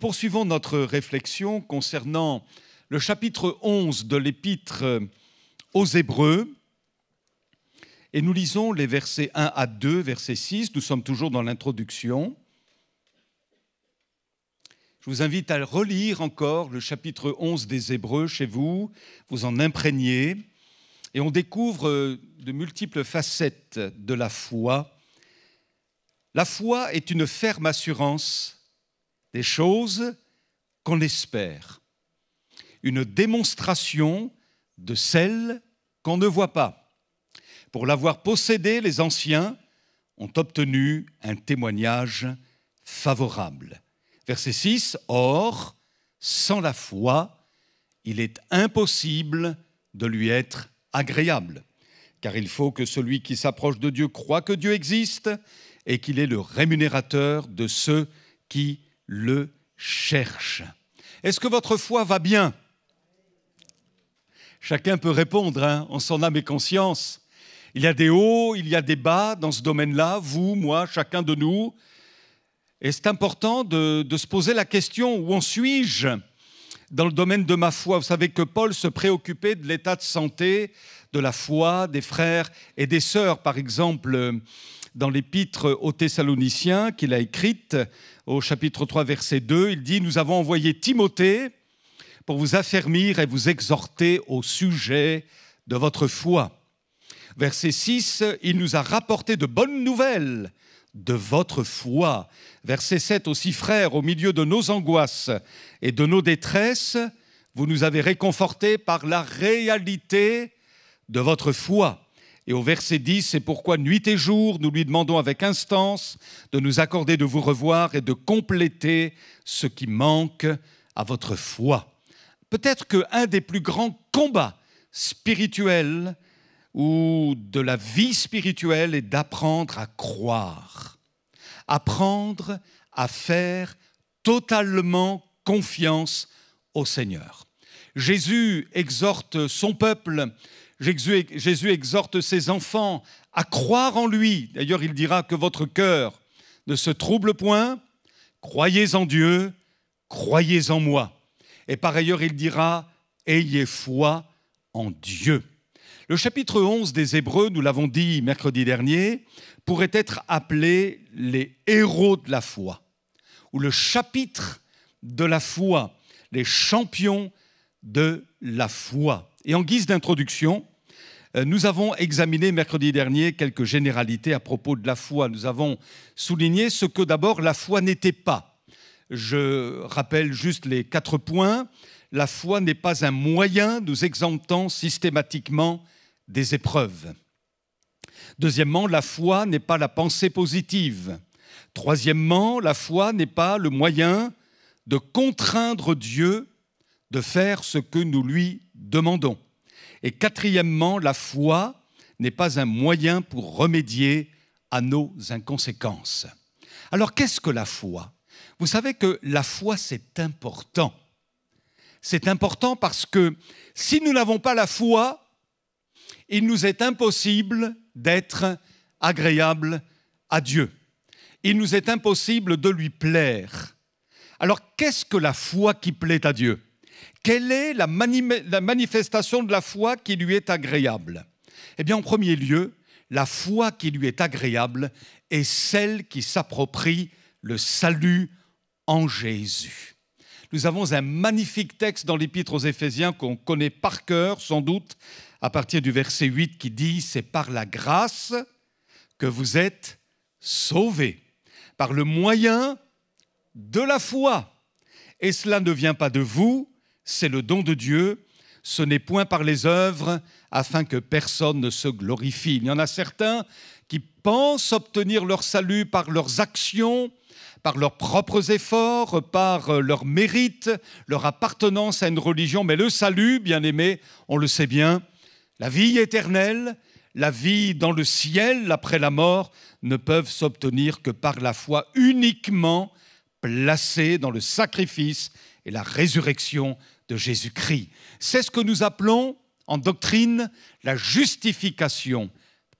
poursuivons notre réflexion concernant le chapitre 11 de l'Épître aux Hébreux. Et nous lisons les versets 1 à 2, verset 6. Nous sommes toujours dans l'introduction. Je vous invite à relire encore le chapitre 11 des Hébreux chez vous, vous en imprégner. Et on découvre de multiples facettes de la foi. La foi est une ferme assurance des choses qu'on espère, une démonstration de celles qu'on ne voit pas. Pour l'avoir possédée, les anciens ont obtenu un témoignage favorable. Verset 6, « Or, sans la foi, il est impossible de lui être agréable, car il faut que celui qui s'approche de Dieu croie que Dieu existe et qu'il est le rémunérateur de ceux qui le cherchent. » Est-ce que votre foi va bien? Chacun peut répondre en son âme et conscience. Il y a des hauts, il y a des bas dans ce domaine-là, vous, moi, chacun de nous. Et c'est important de se poser la question, où en suis-je dans le domaine de ma foi? Vous savez que Paul se préoccupait de l'état de santé, de la foi des frères et des sœurs. Par exemple, dans l'épître aux Thessaloniciens qu'il a écrite, au chapitre 3, verset 2, il dit « Nous avons envoyé Timothée pour vous affermir et vous exhorter au sujet de votre foi. » Verset 6, « Il nous a rapporté de bonnes nouvelles de votre foi. » Verset 7 aussi, « Frères, au milieu de nos angoisses et de nos détresses, vous nous avez réconfortés par la réalité de votre foi. » Et au verset 10, « C'est pourquoi nuit et jour, nous lui demandons avec instance de nous accorder de vous revoir et de compléter ce qui manque à votre foi. » Peut-être qu'un des plus grands combats spirituels ou de la vie spirituelle est d'apprendre à croire, apprendre à faire totalement confiance au Seigneur. Jésus exhorte son peuple, Jésus exhorte ses enfants à croire en lui. D'ailleurs, il dira que votre cœur ne se trouble point, croyez en Dieu, croyez en moi. Et par ailleurs, il dira, ayez foi en Dieu. Le chapitre 11 des Hébreux, nous l'avons dit mercredi dernier, pourrait être appelé les héros de la foi, ou le chapitre de la foi, les champions de la foi. Et en guise d'introduction, nous avons examiné mercredi dernier quelques généralités à propos de la foi. Nous avons souligné ce que d'abord la foi n'était pas. Je rappelle juste les 4 points. La foi n'est pas un moyen nous exemptant systématiquement des épreuves. Deuxièmement, la foi n'est pas la pensée positive. Troisièmement, la foi n'est pas le moyen de contraindre Dieu de faire ce que nous lui demandons. Et quatrièmement, la foi n'est pas un moyen pour remédier à nos inconséquences. Alors, qu'est-ce que la foi? Vous savez que la foi, c'est important. C'est important parce que si nous n'avons pas la foi, il nous est impossible d'être agréable à Dieu. Il nous est impossible de lui plaire. Alors, qu'est-ce que la foi qui plaît à Dieu? Quelle est la manifestation de la foi qui lui est agréable? Eh bien, en premier lieu, la foi qui lui est agréable est celle qui s'approprie le salut en Jésus. Nous avons un magnifique texte dans l'Épître aux Éphésiens qu'on connaît par cœur, sans doute, à partir du verset 8, qui dit « C'est par la grâce que vous êtes sauvés, par le moyen de la foi. Et cela ne vient pas de vous, c'est le don de Dieu, ce n'est point par les œuvres, afin que personne ne se glorifie. » Il y en a certains qui pensent obtenir leur salut par leurs actions, par leurs propres efforts, par leur mérite, leur appartenance à une religion. Mais le salut, bien-aimés, on le sait bien, la vie éternelle, la vie dans le ciel après la mort, ne peuvent s'obtenir que par la foi uniquement placée dans le sacrifice et la résurrection de Jésus-Christ. C'est ce que nous appelons en doctrine la justification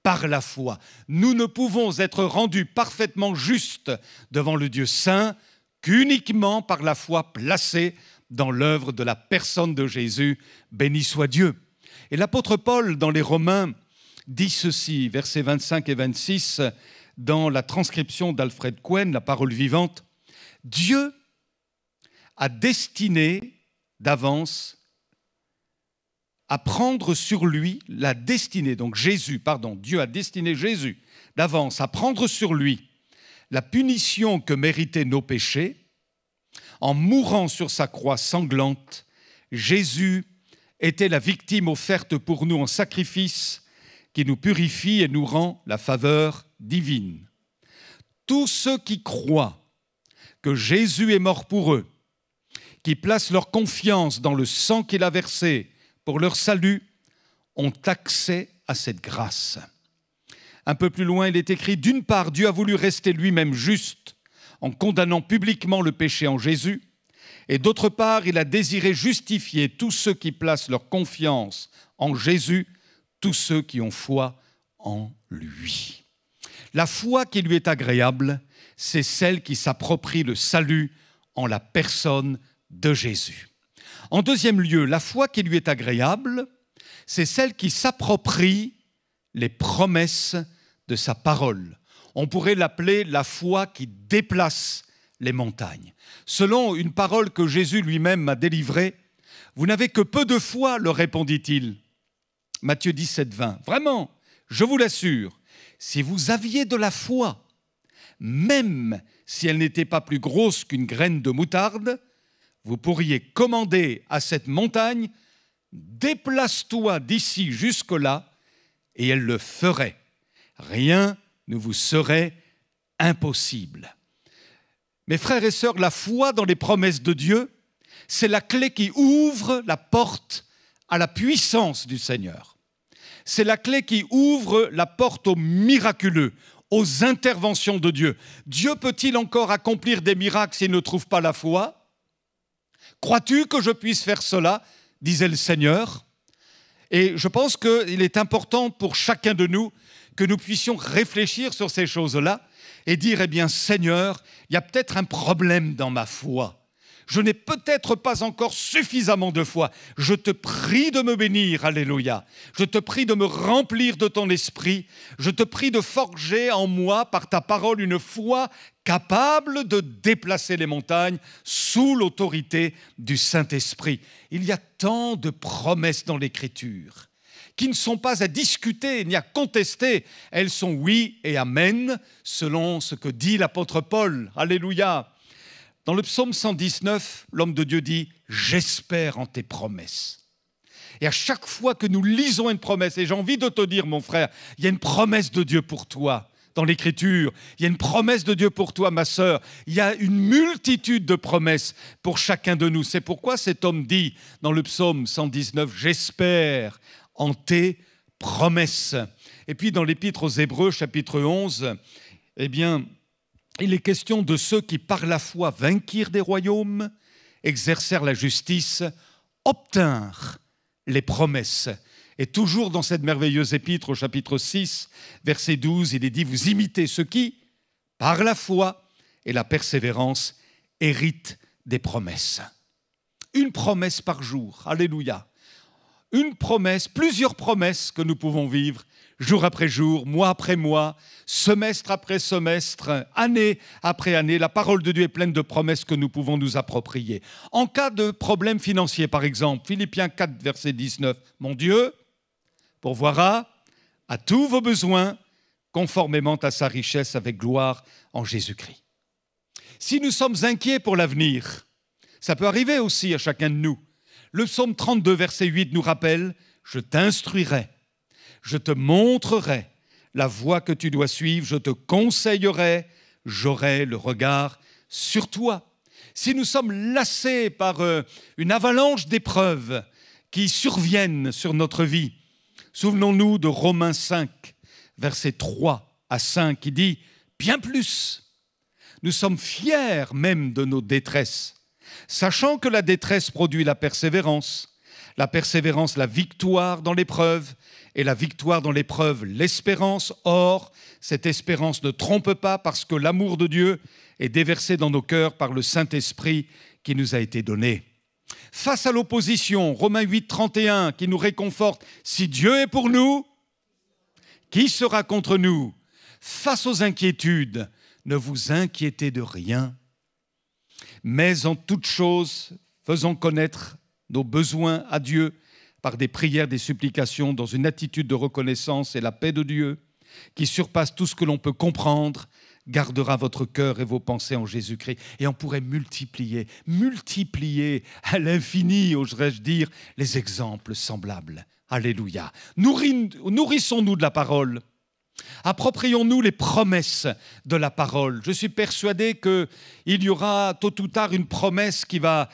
par la foi. Nous ne pouvons être rendus parfaitement justes devant le Dieu saint qu'uniquement par la foi placée dans l'œuvre de la personne de Jésus. Béni soit Dieu. Et l'apôtre Paul, dans les Romains, dit ceci, versets 25 et 26, dans la transcription d'Alfred Cohen, La parole vivante. Dieu a destiné d'avance à prendre sur lui la destinée, donc Dieu a destiné Jésus d'avance à prendre sur lui la punition que méritaient nos péchés. En mourant sur sa croix sanglante, Jésus était la victime offerte pour nous en sacrifice qui nous purifie et nous rend la faveur divine. Tous ceux qui croient que Jésus est mort pour eux, qui placent leur confiance dans le sang qu'il a versé pour leur salut, ont accès à cette grâce. Un peu plus loin, il est écrit, d'une part, Dieu a voulu rester lui-même juste en condamnant publiquement le péché en Jésus, et d'autre part, il a désiré justifier tous ceux qui placent leur confiance en Jésus, tous ceux qui ont foi en lui. La foi qui lui est agréable, c'est celle qui s'approprie le salut en la personne de Jésus. En deuxième lieu, la foi qui lui est agréable, c'est celle qui s'approprie les promesses de sa parole. On pourrait l'appeler la foi qui déplace les montagnes. Selon une parole que Jésus lui-même m'a délivrée, « Vous n'avez que peu de foi, leur répondit-il. » Matthieu 17, 20. Vraiment, je vous l'assure, si vous aviez de la foi, même si elle n'était pas plus grosse qu'une graine de moutarde, vous pourriez commander à cette montagne « Déplace-toi d'ici jusque-là » et elle le ferait. Rien ne vous serait impossible. Mes frères et sœurs, la foi dans les promesses de Dieu, c'est la clé qui ouvre la porte à la puissance du Seigneur. C'est la clé qui ouvre la porte au miraculeux, aux interventions de Dieu. Dieu peut-il encore accomplir des miracles s'il ne trouve pas la foi ? Crois-tu que je puisse faire cela ? Disait le Seigneur. Et je pense qu'il est important pour chacun de nous que nous puissions réfléchir sur ces choses-là et dire, eh bien, Seigneur, il y a peut-être un problème dans ma foi. Je n'ai peut-être pas encore suffisamment de foi. Je te prie de me bénir, alléluia. Je te prie de me remplir de ton esprit. Je te prie de forger en moi, par ta parole, une foi capable de déplacer les montagnes sous l'autorité du Saint-Esprit. Il y a tant de promesses dans l'Écriture qui ne sont pas à discuter ni à contester. Elles sont oui et amen, selon ce que dit l'apôtre Paul. Alléluia. Dans le psaume 119, l'homme de Dieu dit « J'espère en tes promesses ». Et à chaque fois que nous lisons une promesse, et j'ai envie de te dire, mon frère, il y a une promesse de Dieu pour toi dans l'Écriture, il y a une promesse de Dieu pour toi, ma sœur, il y a une multitude de promesses pour chacun de nous. C'est pourquoi cet homme dit dans le psaume 119 « J'espère en tes promesses ». Et puis dans l'Épître aux Hébreux, chapitre 11, eh bien, il est question de ceux qui, par la foi, vainquirent des royaumes, exercèrent la justice, obtinrent les promesses. Et toujours dans cette merveilleuse épître, au chapitre 6, verset 12, il est dit « Vous imitez ceux qui, par la foi et la persévérance, héritent des promesses. » Une promesse par jour, alléluia. Une promesse, plusieurs promesses que nous pouvons vivre jour après jour, mois après mois, semestre après semestre, année après année. La parole de Dieu est pleine de promesses que nous pouvons nous approprier. En cas de problème financier, par exemple, Philippiens 4, verset 19, « Mon Dieu pourvoira à tous vos besoins conformément à sa richesse avec gloire en Jésus-Christ. » Si nous sommes inquiets pour l'avenir, ça peut arriver aussi à chacun de nous. Le psaume 32, verset 8 nous rappelle « Je t'instruirai, je te montrerai la voie que tu dois suivre, je te conseillerai, j'aurai le regard sur toi. » Si nous sommes lassés par une avalanche d'épreuves qui surviennent sur notre vie, souvenons-nous de Romains 5, versets 3 à 5, qui dit « Bien plus, nous sommes fiers même de nos détresses, sachant que la détresse produit la persévérance, La persévérance, la victoire dans l'épreuve, et la victoire dans l'épreuve, l'espérance. Or, cette espérance ne trompe pas parce que l'amour de Dieu est déversé dans nos cœurs par le Saint-Esprit qui nous a été donné. Face à l'opposition, Romains 8, 31, qui nous réconforte, si Dieu est pour nous, qui sera contre nous? Face aux inquiétudes, ne vous inquiétez de rien, mais en toute chose, faisons connaître nos besoins à Dieu par des prières, des supplications, dans une attitude de reconnaissance, et la paix de Dieu, qui surpasse tout ce que l'on peut comprendre, gardera votre cœur et vos pensées en Jésus-Christ. Et on pourrait multiplier à l'infini, oserais-je dire, les exemples semblables. Alléluia. Nourrissons-nous de la parole. Approprions-nous les promesses de la parole. Je suis persuadé qu'il y aura tôt ou tard une promesse qui va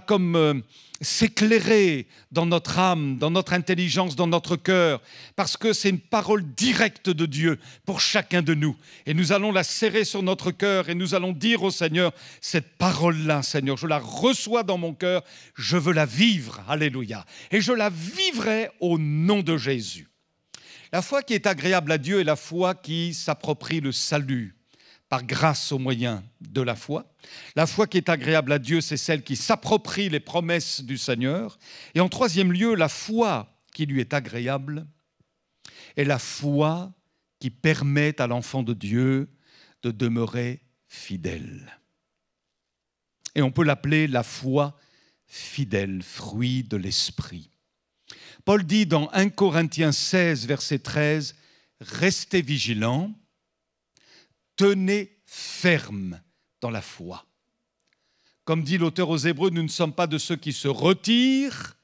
comme s'éclairer dans notre âme, dans notre intelligence, dans notre cœur, parce que c'est une parole directe de Dieu pour chacun de nous. Et nous allons la serrer sur notre cœur et nous allons dire au Seigneur, cette parole-là, Seigneur, je la reçois dans mon cœur, je veux la vivre, alléluia. Et je la vivrai au nom de Jésus. La foi qui est agréable à Dieu est la foi qui s'approprie le salut par grâce au moyen de la foi. La foi qui est agréable à Dieu, c'est celle qui s'approprie les promesses du Seigneur. Et en troisième lieu, la foi qui lui est agréable est la foi qui permet à l'enfant de Dieu de demeurer fidèle. Et on peut l'appeler la foi fidèle, fruit de l'esprit. Paul dit dans 1 Corinthiens 16, verset 13, « Restez vigilants, tenez ferme dans la foi. » Comme dit l'auteur aux Hébreux, nous ne sommes pas de ceux qui se retirent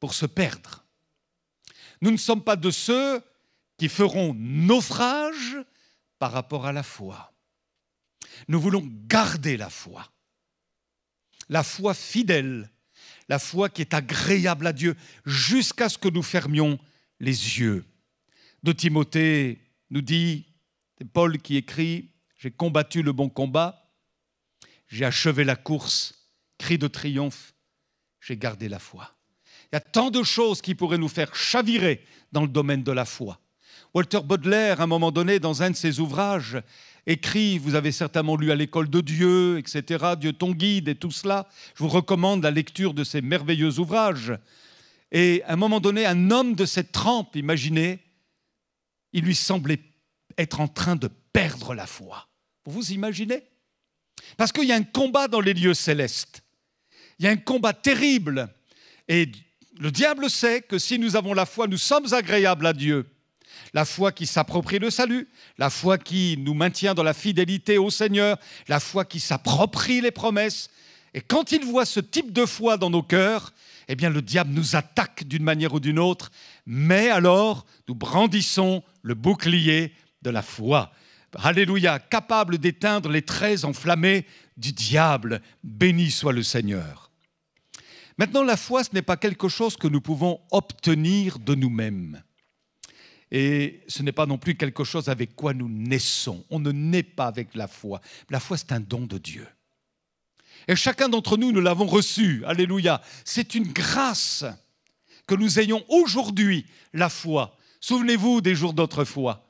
pour se perdre. Nous ne sommes pas de ceux qui feront naufrage par rapport à la foi. Nous voulons garder la foi fidèle, la foi qui est agréable à Dieu, jusqu'à ce que nous fermions les yeux. De Timothée nous dit, c'est Paul qui écrit, « J'ai combattu le bon combat, j'ai achevé la course, cri de triomphe, j'ai gardé la foi. » Il y a tant de choses qui pourraient nous faire chavirer dans le domaine de la foi. Walter Budler, à un moment donné, dans un de ses ouvrages, écrit, vous avez certainement lu à l'école de Dieu, etc., Dieu ton guide et tout cela. Je vous recommande la lecture de ces merveilleux ouvrages. Et à un moment donné, un homme de cette trempe, imaginez, il lui semblait être en train de perdre la foi. Vous vous imaginez? Parce qu'il y a un combat dans les lieux célestes. Il y a un combat terrible. Et le diable sait que si nous avons la foi, nous sommes agréables à Dieu. La foi qui s'approprie le salut, la foi qui nous maintient dans la fidélité au Seigneur, la foi qui s'approprie les promesses. Et quand il voit ce type de foi dans nos cœurs, eh bien le diable nous attaque d'une manière ou d'une autre, mais alors nous brandissons le bouclier de la foi. Alléluia, capable d'éteindre les traits enflammés du diable. Béni soit le Seigneur. Maintenant, la foi, ce n'est pas quelque chose que nous pouvons obtenir de nous-mêmes. Et ce n'est pas non plus quelque chose avec quoi nous naissons. On ne naît pas avec la foi. La foi, c'est un don de Dieu. Et chacun d'entre nous, nous l'avons reçu. Alléluia. C'est une grâce que nous ayons aujourd'hui la foi. Souvenez-vous des jours d'autrefois.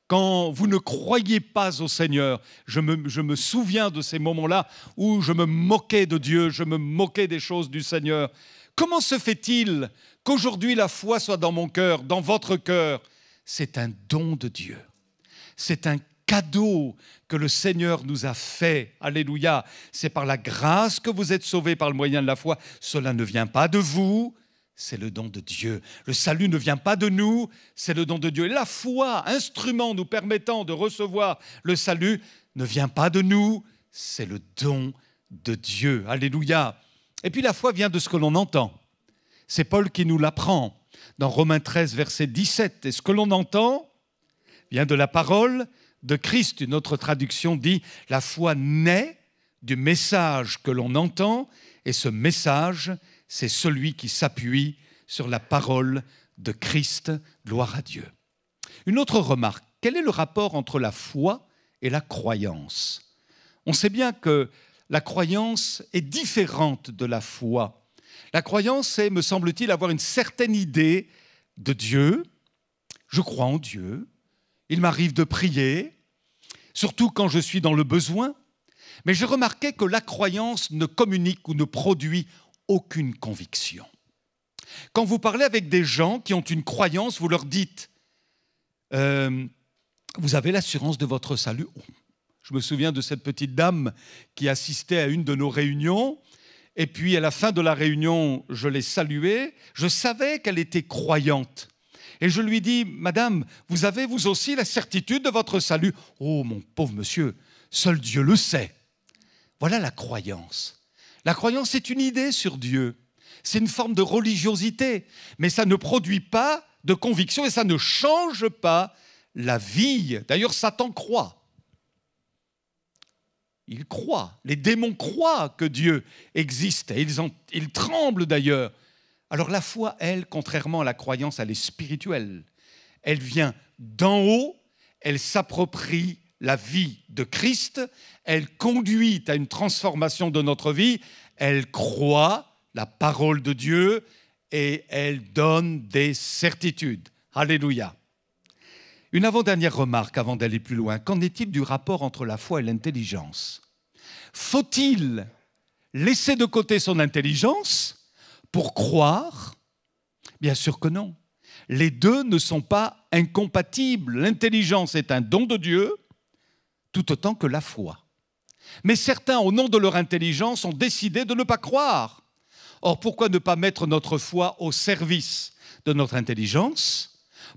Quand vous ne croyiez pas au Seigneur, je me souviens de ces moments-là où je me moquais de Dieu, je me moquais des choses du Seigneur. Comment se fait-il qu'aujourd'hui la foi soit dans mon cœur, dans votre cœur? C'est un don de Dieu. C'est un cadeau que le Seigneur nous a fait. Alléluia. C'est par la grâce que vous êtes sauvés par le moyen de la foi. Cela ne vient pas de vous, c'est le don de Dieu. Le salut ne vient pas de nous, c'est le don de Dieu. Et la foi, instrument nous permettant de recevoir le salut, ne vient pas de nous, c'est le don de Dieu. Alléluia. Et puis la foi vient de ce que l'on entend. C'est Paul qui nous l'apprend dans Romains 13, verset 17. Et ce que l'on entend vient de la parole de Christ. Une autre traduction dit « La foi naît du message que l'on entend, et ce message, c'est celui qui s'appuie sur la parole de Christ. Gloire à Dieu. » Une autre remarque, quel est le rapport entre la foi et la croyance? On sait bien que la croyance est différente de la foi. La croyance, c'est, me semble-t-il, avoir une certaine idée de Dieu. Je crois en Dieu. Il m'arrive de prier, surtout quand je suis dans le besoin. Mais j'ai remarqué que la croyance ne communique ou ne produit aucune conviction. Quand vous parlez avec des gens qui ont une croyance, vous leur dites vous avez l'assurance de votre salut. Je me souviens de cette petite dame qui assistait à une de nos réunions. Et puis, à la fin de la réunion, je l'ai saluée. Je savais qu'elle était croyante. Et je lui dis, Madame, vous avez vous aussi la certitude de votre salut? Oh, mon pauvre monsieur, seul Dieu le sait. Voilà la croyance. La croyance, c'est une idée sur Dieu. C'est une forme de religiosité. Mais ça ne produit pas de conviction et ça ne change pas la vie. D'ailleurs, Satan croit. Il croit. Les démons croient que Dieu existe. Et ils tremblent d'ailleurs. Alors la foi, elle, contrairement à la croyance, elle est spirituelle. Elle vient d'en haut, elle s'approprie la vie de Christ, elle conduit à une transformation de notre vie, elle croit la parole de Dieu et elle donne des certitudes. Alléluia. Une avant-dernière remarque avant d'aller plus loin. Qu'en est-il du rapport entre la foi et l'intelligence? Faut-il laisser de côté son intelligence pour croire? Bien sûr que non. Les deux ne sont pas incompatibles. L'intelligence est un don de Dieu, tout autant que la foi. Mais certains, au nom de leur intelligence, ont décidé de ne pas croire. Or, pourquoi ne pas mettre notre foi au service de notre intelligence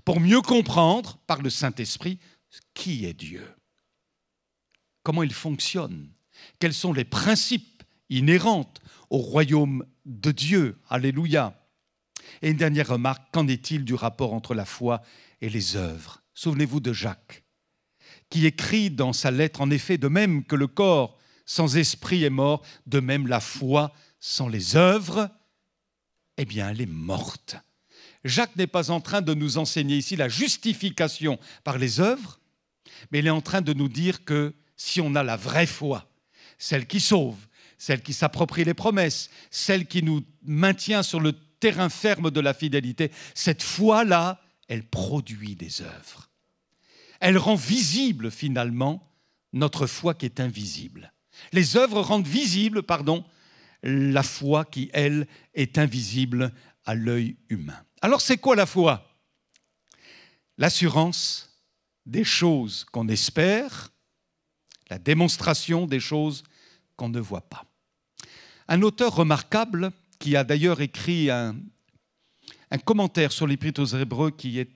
pour mieux comprendre, par le Saint-Esprit, qui est Dieu? Comment il fonctionne? Quels sont les principes inhérents au royaume de Dieu? Alléluia. Et une dernière remarque, qu'en est-il du rapport entre la foi et les œuvres? Souvenez-vous de Jacques, qui écrit dans sa lettre, en effet, de même que le corps sans esprit est mort, de même la foi sans les œuvres, eh bien, elle est morte. Jacques n'est pas en train de nous enseigner ici la justification par les œuvres, mais il est en train de nous dire que si on a la vraie foi, celle qui sauve, celle qui s'approprie les promesses, celle qui nous maintient sur le terrain ferme de la fidélité, cette foi-là, elle produit des œuvres. Elle rend visible finalement notre foi qui est invisible. Les œuvres rendent visible, la foi qui, elle, est invisible à l'œil humain. Alors c'est quoi la foi? L'assurance des choses qu'on espère, la démonstration des choses qu'on ne voit pas. Un auteur remarquable qui a d'ailleurs écrit un commentaire sur l'Épître aux Hébreux qui est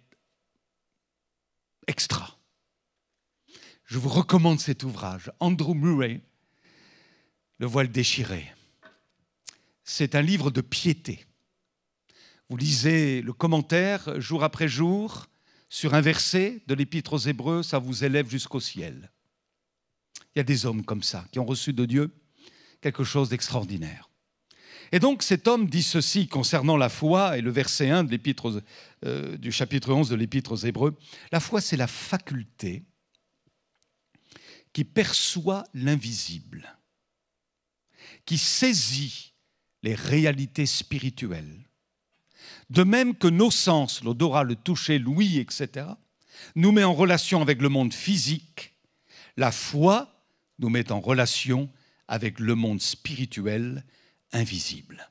extra. Je vous recommande cet ouvrage, Andrew Murray, Le voile déchiré. C'est un livre de piété. Vous lisez le commentaire jour après jour sur un verset de l'Épître aux Hébreux, ça vous élève jusqu'au ciel. Il y a des hommes comme ça qui ont reçu de Dieu quelque chose d'extraordinaire. Et donc cet homme dit ceci concernant la foi, et le verset 1 de du chapitre 11 de l'Épître aux Hébreux. La foi, c'est la faculté qui perçoit l'invisible, qui saisit les réalités spirituelles. De même que nos sens, l'odorat, le toucher, l'ouïe, etc., nous met en relation avec le monde physique, la foi nous met en relation avec le monde spirituel invisible.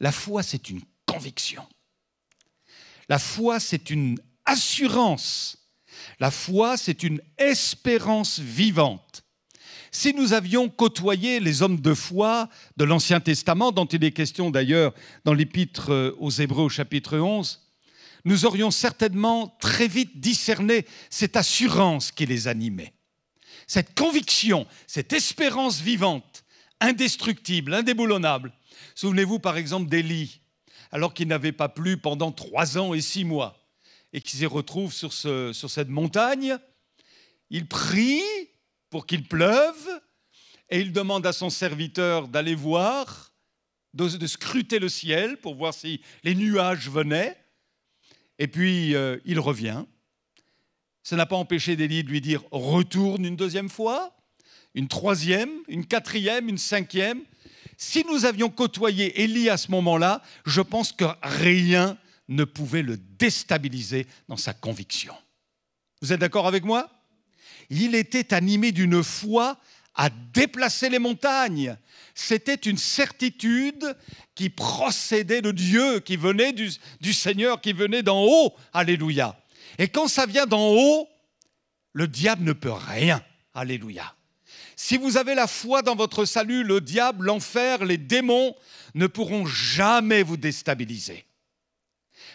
La foi, c'est une conviction. La foi, c'est une assurance. La foi, c'est une espérance vivante. Si nous avions côtoyé les hommes de foi de l'Ancien Testament, dont il est question d'ailleurs dans l'Épître aux Hébreux au chapitre 11, nous aurions certainement très vite discerné cette assurance qui les animait. Cette conviction, cette espérance vivante, indestructible, indéboulonnable. Souvenez-vous par exemple d'Élie, alors qu'il n'avait pas plu pendant 3 ans et 6 mois, et qu'il se retrouve sur cette montagne, il prie pour qu'il pleuve, et il demande à son serviteur d'aller voir, de scruter le ciel pour voir si les nuages venaient, et puis il revient. Ça n'a pas empêché d'Élie de lui dire « retourne une 2e fois », une 3e, une 4e, une 5e. Si nous avions côtoyé Élie à ce moment-là, je pense que rien ne pouvait le déstabiliser dans sa conviction. Vous êtes d'accord avec moi? Il était animé d'une foi à déplacer les montagnes. C'était une certitude qui procédait de Dieu, qui venait du Seigneur, qui venait d'en haut. Alléluia. Et quand ça vient d'en haut, le diable ne peut rien. Alléluia. Si vous avez la foi dans votre salut, le diable, l'enfer, les démons ne pourront jamais vous déstabiliser.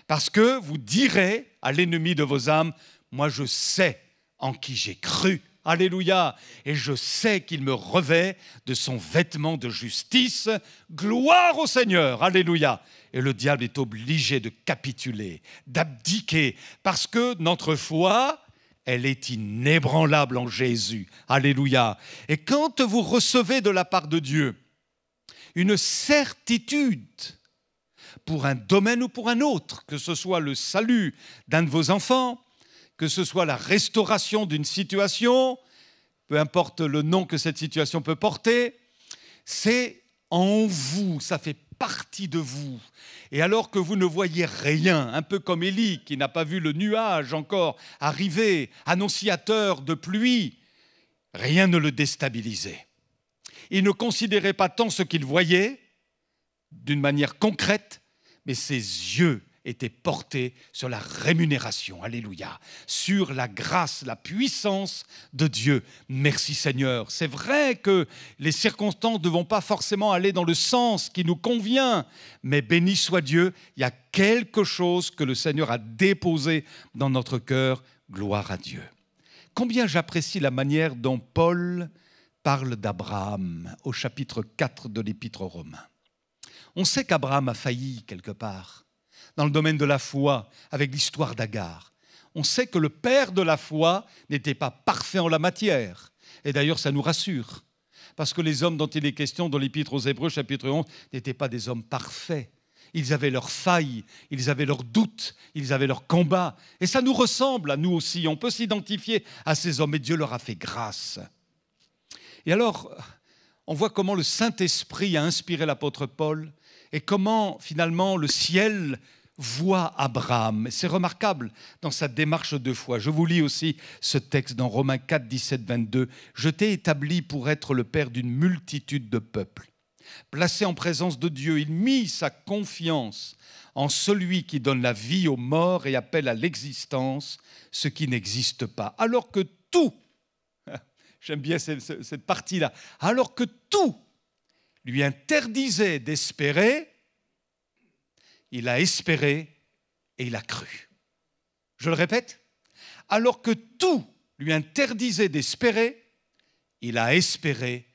Parce que vous direz à l'ennemi de vos âmes, moi je sais en qui j'ai cru. Alléluia. Et je sais qu'il me revêt de son vêtement de justice. Gloire au Seigneur. Alléluia. Et le diable est obligé de capituler, d'abdiquer, parce que notre foi, elle est inébranlable en Jésus. Alléluia. Et quand vous recevez de la part de Dieu une certitude pour un domaine ou pour un autre, que ce soit le salut d'un de vos enfants, que ce soit la restauration d'une situation, peu importe le nom que cette situation peut porter, c'est en vous, ça fait partie de vous. Et alors que vous ne voyez rien, un peu comme Élie qui n'a pas vu le nuage encore arriver, annonciateur de pluie, rien ne le déstabilisait. Il ne considérait pas tant ce qu'il voyait d'une manière concrète, mais ses yeux étaient portés sur la rémunération, alléluia, sur la grâce, la puissance de Dieu. Merci Seigneur. C'est vrai que les circonstances ne vont pas forcément aller dans le sens qui nous convient, mais béni soit Dieu, il y a quelque chose que le Seigneur a déposé dans notre cœur. Gloire à Dieu. Combien j'apprécie la manière dont Paul parle d'Abraham au chapitre 4 de l'Épître aux Romains. On sait qu'Abraham a failli quelque part dans le domaine de la foi, avec l'histoire d'Agar. On sait que le père de la foi n'était pas parfait en la matière. Et d'ailleurs, ça nous rassure. Parce que les hommes dont il est question dans l'Épître aux Hébreux, chapitre 11, n'étaient pas des hommes parfaits. Ils avaient leurs failles, ils avaient leurs doutes, ils avaient leurs combats. Et ça nous ressemble à nous aussi. On peut s'identifier à ces hommes et Dieu leur a fait grâce. Et alors, on voit comment le Saint-Esprit a inspiré l'apôtre Paul et comment finalement le ciel voit Abraham. C'est remarquable dans sa démarche de foi. Je vous lis aussi ce texte dans Romains 4, 17, 22. « Je t'ai établi pour être le père d'une multitude de peuples. Placé en présence de Dieu, il mit sa confiance en celui qui donne la vie aux morts et appelle à l'existence ce qui n'existe pas. Alors que tout, j'aime bien cette partie-là, alors que tout lui interdisait d'espérer, il a espéré et il a cru. » Je le répète, alors que tout lui interdisait d'espérer, il a espéré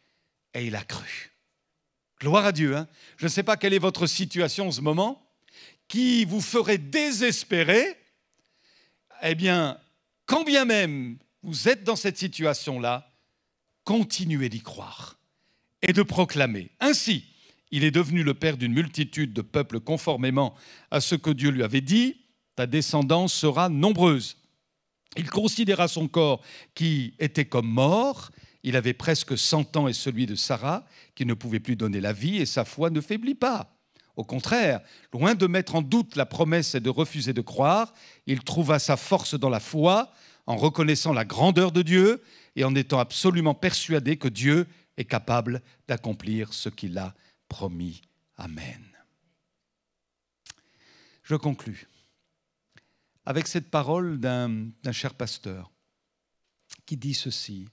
et il a cru. Gloire à Dieu. Hein? Je ne sais pas quelle est votre situation en ce moment, qui vous ferait désespérer. Eh bien, quand bien même vous êtes dans cette situation-là, continuez d'y croire et de proclamer. Ainsi, il est devenu le père d'une multitude de peuples conformément à ce que Dieu lui avait dit. Ta descendance sera nombreuse. Il considéra son corps qui était comme mort. Il avait presque 100 ans et celui de Sarah, qui ne pouvait plus donner la vie, et sa foi ne faiblit pas. Au contraire, loin de mettre en doute la promesse et de refuser de croire, il trouva sa force dans la foi, en reconnaissant la grandeur de Dieu et en étant absolument persuadé que Dieu est capable d'accomplir ce qu'il a promis. Amen. Je conclus avec cette parole d'un cher pasteur qui dit ceci.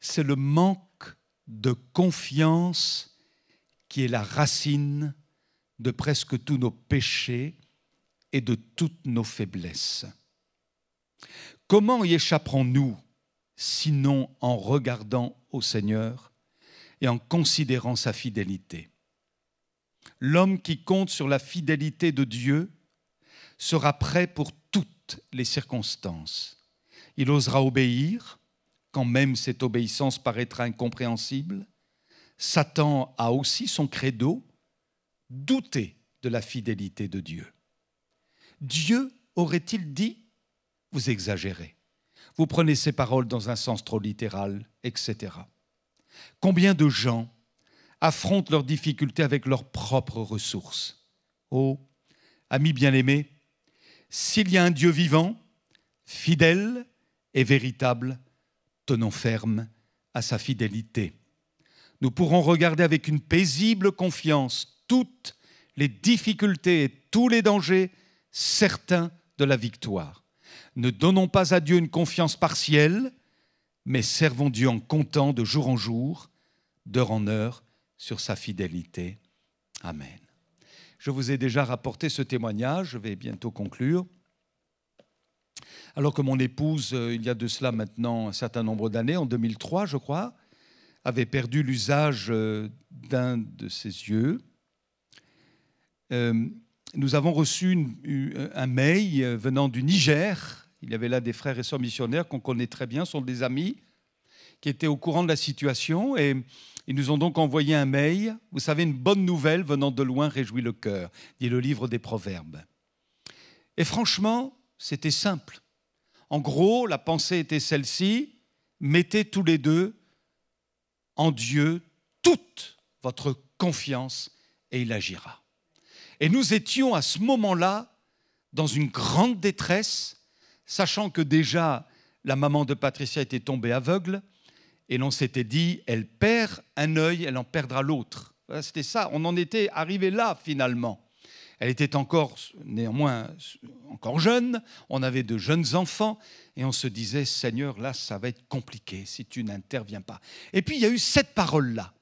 C'est le manque de confiance qui est la racine de presque tous nos péchés et de toutes nos faiblesses. Comment y échapperons-nous sinon en regardant au Seigneur et en considérant sa fidélité? L'homme qui compte sur la fidélité de Dieu sera prêt pour toutes les circonstances. Il osera obéir, quand même cette obéissance paraîtra incompréhensible. Satan a aussi son credo, douter de la fidélité de Dieu. Dieu aurait-il dit ? Vous exagérez. Vous prenez ces paroles dans un sens trop littéral, etc. Combien de gens, affrontent leurs difficultés avec leurs propres ressources. Oh, amis bien-aimés, s'il y a un Dieu vivant, fidèle et véritable, tenons ferme à sa fidélité. Nous pourrons regarder avec une paisible confiance toutes les difficultés et tous les dangers, certains de la victoire. Ne donnons pas à Dieu une confiance partielle, mais servons Dieu en comptant de jour en jour, d'heure en heure, sur sa fidélité. Amen. Je vous ai déjà rapporté ce témoignage, je vais bientôt conclure. Alors que mon épouse, il y a de cela maintenant un certain nombre d'années, en 2003 je crois, avait perdu l'usage d'un de ses yeux, nous avons reçu un mail venant du Niger. Il y avait là des frères et sœurs missionnaires qu'on connaît très bien, sont des amis, qui étaient au courant de la situation et ils nous ont donc envoyé un mail. Vous savez, une bonne nouvelle venant de loin réjouit le cœur, dit le livre des Proverbes. Et franchement, c'était simple. En gros, la pensée était celle-ci: mettez tous les deux en Dieu toute votre confiance et il agira. Et nous étions à ce moment-là dans une grande détresse, sachant que déjà la maman de Patricia était tombée aveugle et l'on s'était dit, elle perd un œil, elle en perdra l'autre. Voilà, c'était ça, on en était arrivé là finalement. Elle était encore, néanmoins, encore jeune, on avait de jeunes enfants et on se disait, Seigneur, là ça va être compliqué si tu n'interviens pas. Et puis il y a eu cette parole-là.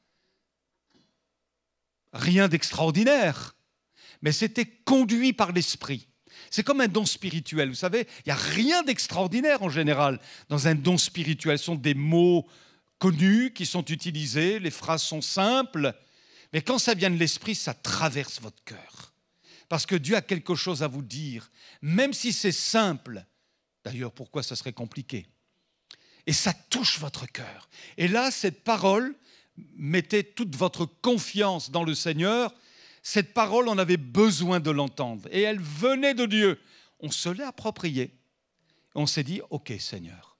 Rien d'extraordinaire, mais c'était conduit par l'Esprit. C'est comme un don spirituel, vous savez, il n'y a rien d'extraordinaire en général dans un don spirituel. Ce sont des mots connus qui sont utilisés, les phrases sont simples, mais quand ça vient de l'Esprit, ça traverse votre cœur. Parce que Dieu a quelque chose à vous dire, même si c'est simple. D'ailleurs, pourquoi ça serait compliqué? Et ça touche votre cœur. Et là, cette parole, mettez toute votre confiance dans le Seigneur. Cette parole, on avait besoin de l'entendre. Et elle venait de Dieu. On se l'est appropriée. On s'est dit, OK Seigneur,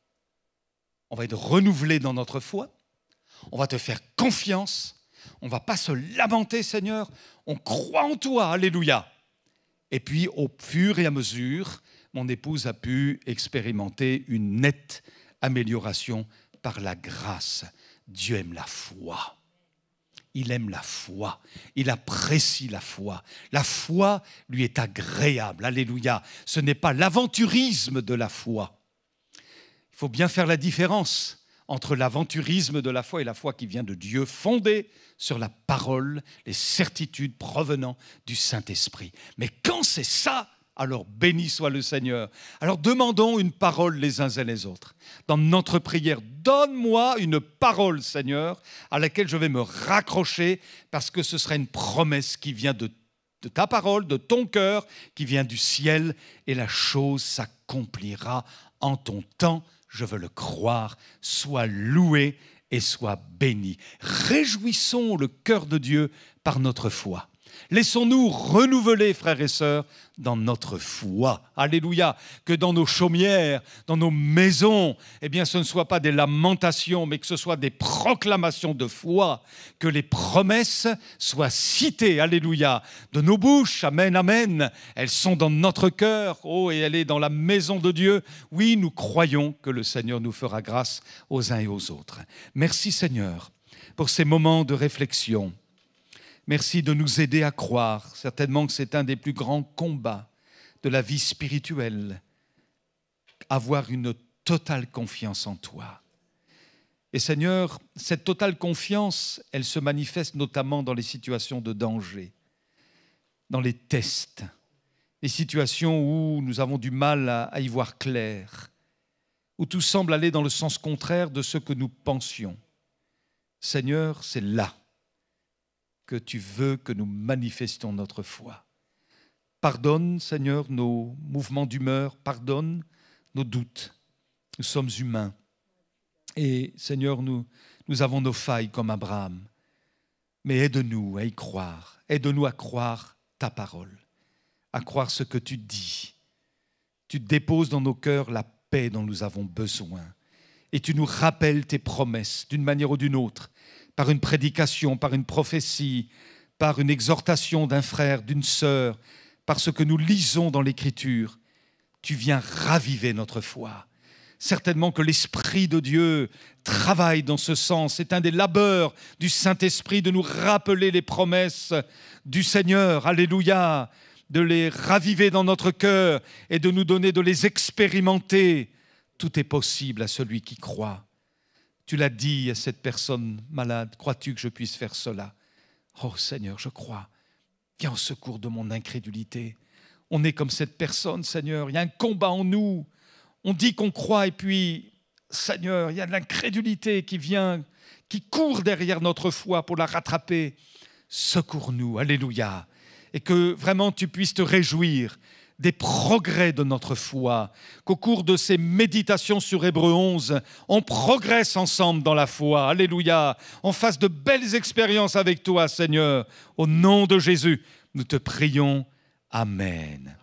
on va être renouvelé dans notre foi. On va te faire confiance. On ne va pas se lamenter, Seigneur. On croit en toi. Alléluia. Et puis, au fur et à mesure, mon épouse a pu expérimenter une nette amélioration par la grâce. Dieu aime la foi. Il aime la foi. Il apprécie la foi. La foi lui est agréable. Alléluia. Ce n'est pas l'aventurisme de la foi. Il faut bien faire la différence entre l'aventurisme de la foi et la foi qui vient de Dieu, fondée sur la parole, les certitudes provenant du Saint-Esprit. Mais quand c'est ça, alors béni soit le Seigneur. Alors demandons une parole les uns et les autres. Dans notre prière, donne-moi une parole, Seigneur, à laquelle je vais me raccrocher, parce que ce sera une promesse qui vient de ta parole, de ton cœur, qui vient du ciel, et la chose s'accomplira en ton temps. Je veux le croire. Sois loué et sois béni. Réjouissons le cœur de Dieu par notre foi. Laissons-nous renouveler, frères et sœurs, dans notre foi. Alléluia. Que dans nos chaumières, dans nos maisons, eh bien, ce ne soit pas des lamentations, mais que ce soit des proclamations de foi. Que les promesses soient citées. Alléluia. De nos bouches. Amen, amen. Elles sont dans notre cœur. Oh, et elle est dans la maison de Dieu. Oui, nous croyons que le Seigneur nous fera grâce aux uns et aux autres. Merci, Seigneur, pour ces moments de réflexion. Merci de nous aider à croire. Certainement que c'est un des plus grands combats de la vie spirituelle. Avoir une totale confiance en toi. Et Seigneur, cette totale confiance, elle se manifeste notamment dans les situations de danger, dans les tests, les situations où nous avons du mal à y voir clair, où tout semble aller dans le sens contraire de ce que nous pensions. Seigneur, c'est là que tu veux que nous manifestions notre foi. Pardonne, Seigneur, nos mouvements d'humeur, pardonne nos doutes. Nous sommes humains. Et Seigneur, nous avons nos failles comme Abraham. Mais aide-nous à y croire. Aide-nous à croire ta parole, à croire ce que tu dis. Tu déposes dans nos cœurs la paix dont nous avons besoin. Et tu nous rappelles tes promesses d'une manière ou d'une autre, par une prédication, par une prophétie, par une exhortation d'un frère, d'une sœur, par ce que nous lisons dans l'Écriture, tu viens raviver notre foi. Certainement que l'Esprit de Dieu travaille dans ce sens. C'est un des labeurs du Saint-Esprit de nous rappeler les promesses du Seigneur, alléluia, de les raviver dans notre cœur et de nous donner de les expérimenter. Tout est possible à celui qui croit. Tu l'as dit à cette personne malade, crois-tu que je puisse faire cela? Oh Seigneur, je crois. Viens au secours de mon incrédulité. On est comme cette personne, Seigneur, il y a un combat en nous. On dit qu'on croit et puis, Seigneur, il y a de l'incrédulité qui vient, qui court derrière notre foi pour la rattraper. Secours-nous, alléluia. Et que vraiment tu puisses te réjouir des progrès de notre foi, qu'au cours de ces méditations sur Hébreux 11, on progresse ensemble dans la foi, alléluia. On fasse de belles expériences avec toi, Seigneur. Au nom de Jésus, nous te prions. Amen.